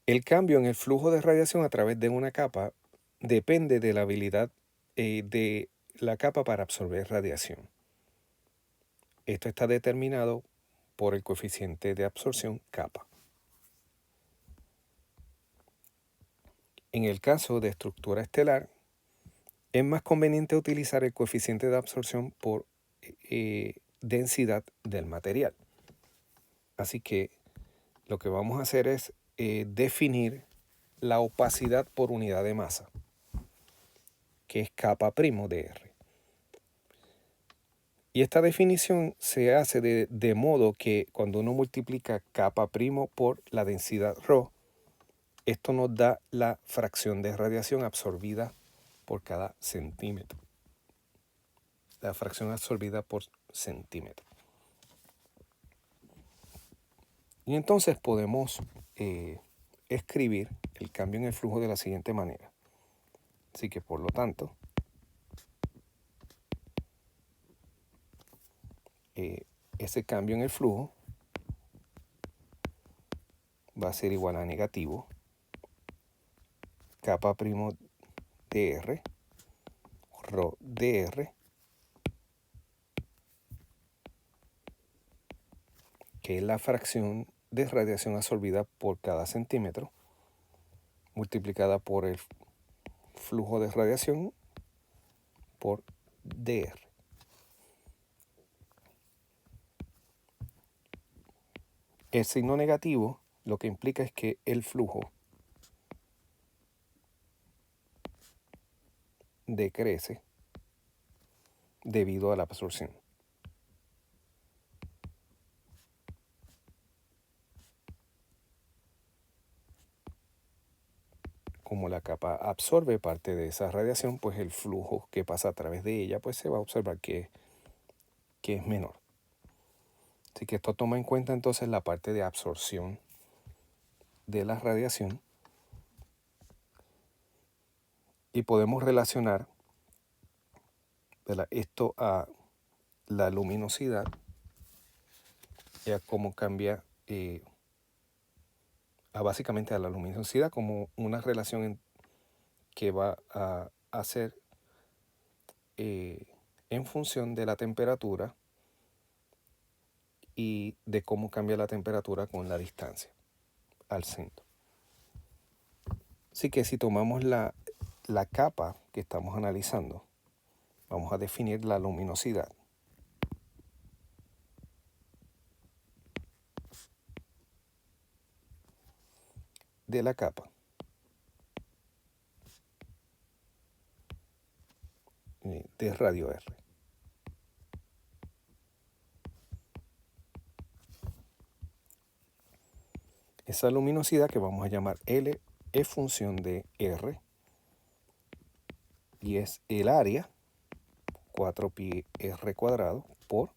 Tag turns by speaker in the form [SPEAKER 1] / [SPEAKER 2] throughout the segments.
[SPEAKER 1] El cambio en el flujo de radiación a través de una capa depende de la habilidad de la capa para absorber radiación. Esto está determinado por el coeficiente de absorción kappa. En el caso de estructura estelar, es más conveniente utilizar el coeficiente de absorción por densidad del material. Así que lo que vamos a hacer es definir la opacidad por unidad de masa, que es kappa' de R. Y esta definición se hace de modo que cuando uno multiplica kappa' por la densidad ρ, esto nos da la fracción de radiación absorbida por cada centímetro. La fracción absorbida por centímetro. Y entonces podemos escribir el cambio en el flujo de la siguiente manera. Así que por lo tanto, ese cambio en el flujo va a ser igual a negativo kappa' de R, ρ de R, que es la fracción de radiación absorbida por cada centímetro, multiplicada por el flujo de radiación por dr. El signo negativo lo que implica es que el flujo decrece debido a la absorción. Como la capa absorbe parte de esa radiación, pues el flujo que pasa a través de ella, pues se va a observar que es menor. Así que esto toma en cuenta entonces la parte de absorción de la radiación y podemos relacionar, ¿verdad?, esto a la luminosidad y a cómo cambia, básicamente a la luminosidad como una relación que va a hacer en función de la temperatura y de cómo cambia la temperatura con la distancia al centro. Así que si tomamos la capa que estamos analizando, vamos a definir la luminosidad. De la capa. De radio R. Esa luminosidad que vamos a llamar L es función de R y es el área, 4pi R cuadrado, por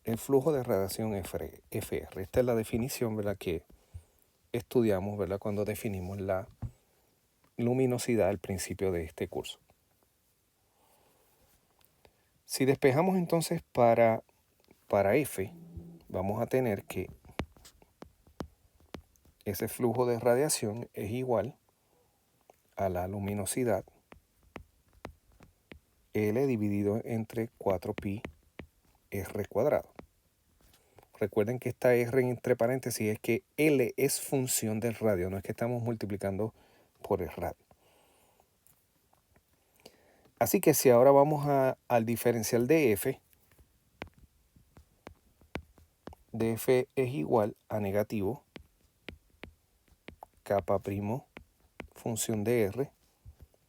[SPEAKER 1] el flujo de radiación FR. Esta es la definición, ¿verdad?, que estudiamos, ¿verdad?, cuando definimos la luminosidad al principio de este curso. Si despejamos entonces para F, vamos a tener que ese flujo de radiación es igual a la luminosidad L dividido entre 4pi R cuadrado. Recuerden que esta R entre paréntesis es que L es función del radio, no es que estamos multiplicando por el radio. Así que si ahora vamos al diferencial de F es igual a negativo kappa' función de R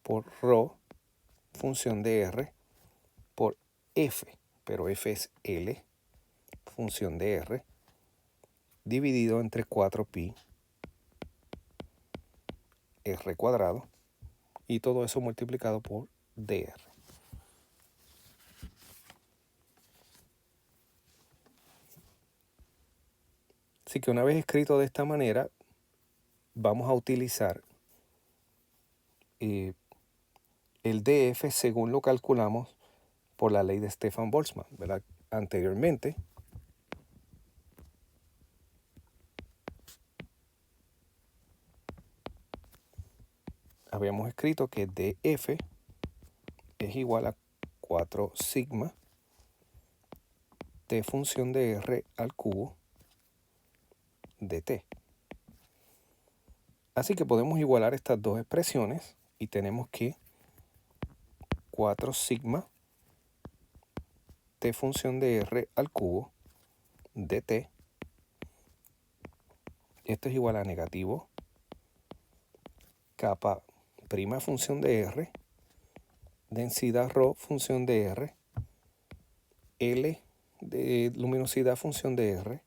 [SPEAKER 1] por ρ función de R por F, pero F es L función de R dividido entre 4pi R cuadrado y todo eso multiplicado por dr. Así que una vez escrito de esta manera, vamos a utilizar el DF según lo calculamos por la ley de Stefan-Boltzmann, ¿verdad? Anteriormente habíamos escrito que dF es igual a 4 sigma T función de R al cubo de T. Así que podemos igualar estas dos expresiones y tenemos que 4 sigma T función de R al cubo de T. Esto es igual a negativo kappa prima función de R, densidad ρ función de R, L de luminosidad función de R,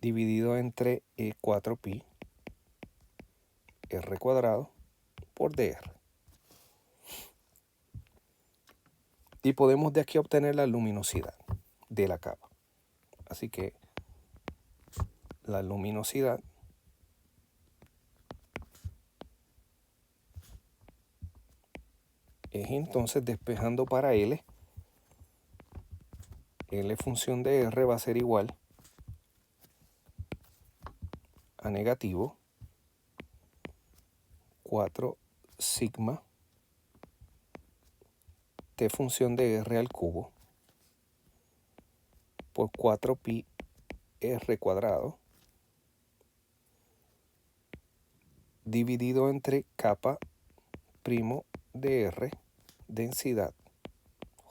[SPEAKER 1] dividido entre 4pi R cuadrado por dr. Y podemos de aquí obtener la luminosidad de la capa. Así que la luminosidad es entonces, despejando para L función de R va a ser igual a negativo 4 sigma T función de R al cubo por 4pi R cuadrado dividido entre kappa primo de R, densidad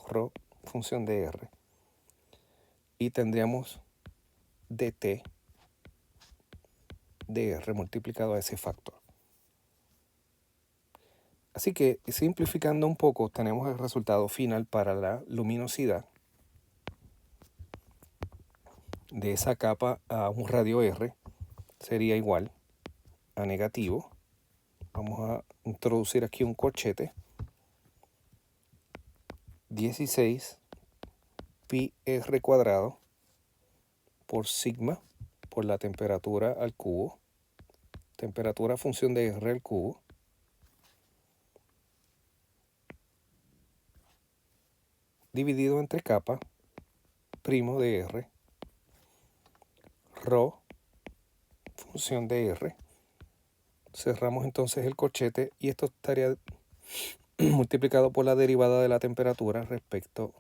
[SPEAKER 1] ρ función de R, y tendríamos dt de R multiplicado a ese factor. Así que, simplificando un poco, tenemos el resultado final para la luminosidad de esa capa a un radio R sería igual a negativo. Vamos a introducir aquí un corchete. 16 pi R cuadrado por sigma por la temperatura al cubo, temperatura función de R al cubo, dividido entre kappa primo de R, ρ función de R. Cerramos entonces el corchete y esto estaría multiplicado por la derivada de la temperatura respecto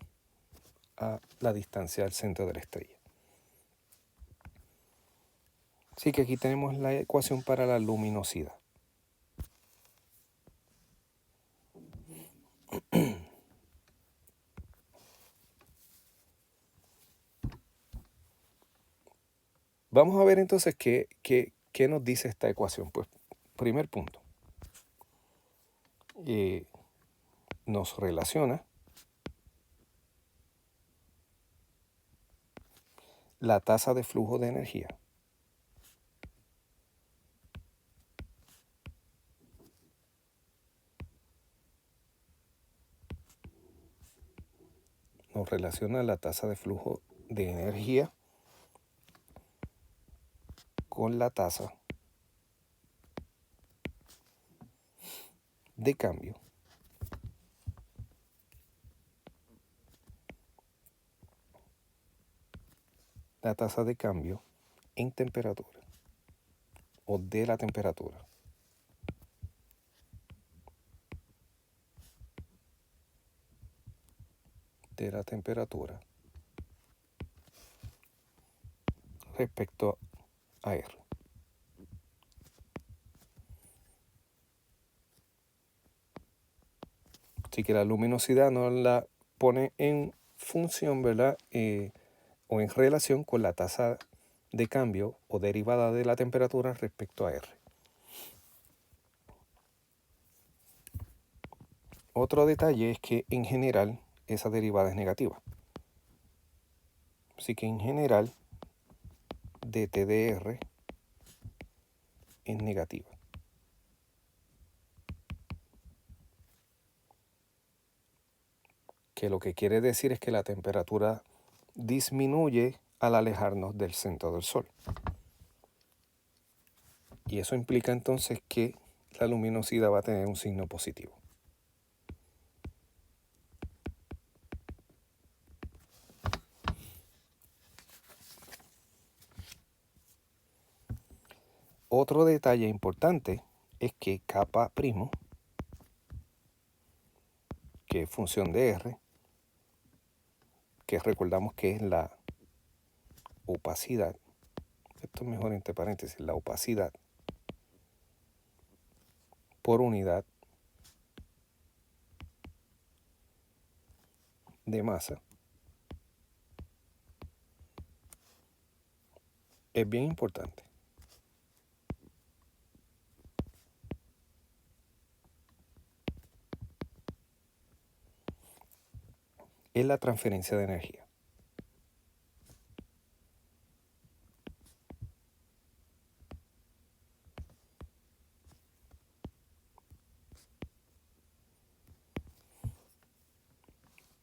[SPEAKER 1] a la distancia al centro de la estrella. Así que aquí tenemos la ecuación para la luminosidad. Vamos a ver entonces qué nos dice esta ecuación. Pues, primer punto, nos relaciona la tasa de flujo de energía con la tasa de cambio en temperatura o de la temperatura respecto a R. Así que la luminosidad nos la pone en función, ¿verdad? O en relación con la tasa de cambio o derivada de la temperatura respecto a R. Otro detalle es que en general esa derivada es negativa. Así que en general dt de R es negativa. Que lo que quiere decir es que la temperatura disminuye al alejarnos del centro del Sol. Y eso implica entonces que la luminosidad va a tener un signo positivo. Otro detalle importante es que kappa primo, que es función de R, que recordamos que es la opacidad, esto es mejor entre paréntesis, la opacidad por unidad de masa, es bien importante. Es la transferencia de energía.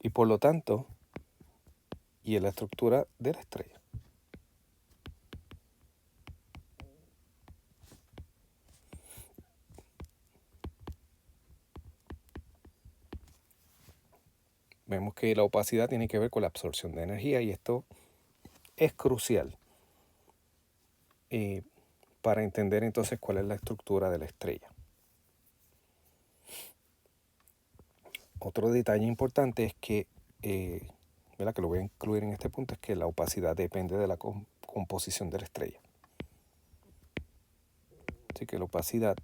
[SPEAKER 1] Y por lo tanto, y en la estructura de la estrella. Vemos que la opacidad tiene que ver con la absorción de energía y esto es crucial para entender entonces cuál es la estructura de la estrella. Otro detalle importante es que, que lo voy a incluir en este punto, es que la opacidad depende de la composición de la estrella. Así que la opacidad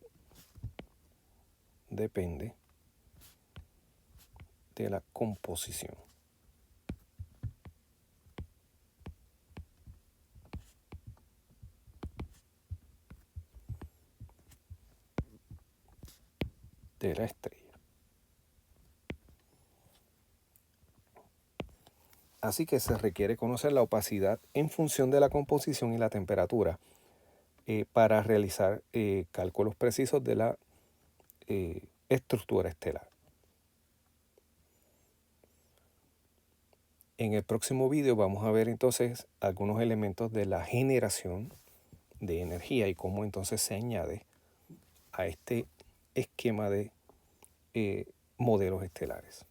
[SPEAKER 1] depende de la composición de la estrella. Así que se requiere conocer la opacidad en función de la composición y la temperatura para realizar cálculos precisos de la estructura estelar. En el próximo vídeo vamos a ver entonces algunos elementos de la generación de energía y cómo entonces se añade a este esquema de modelos estelares.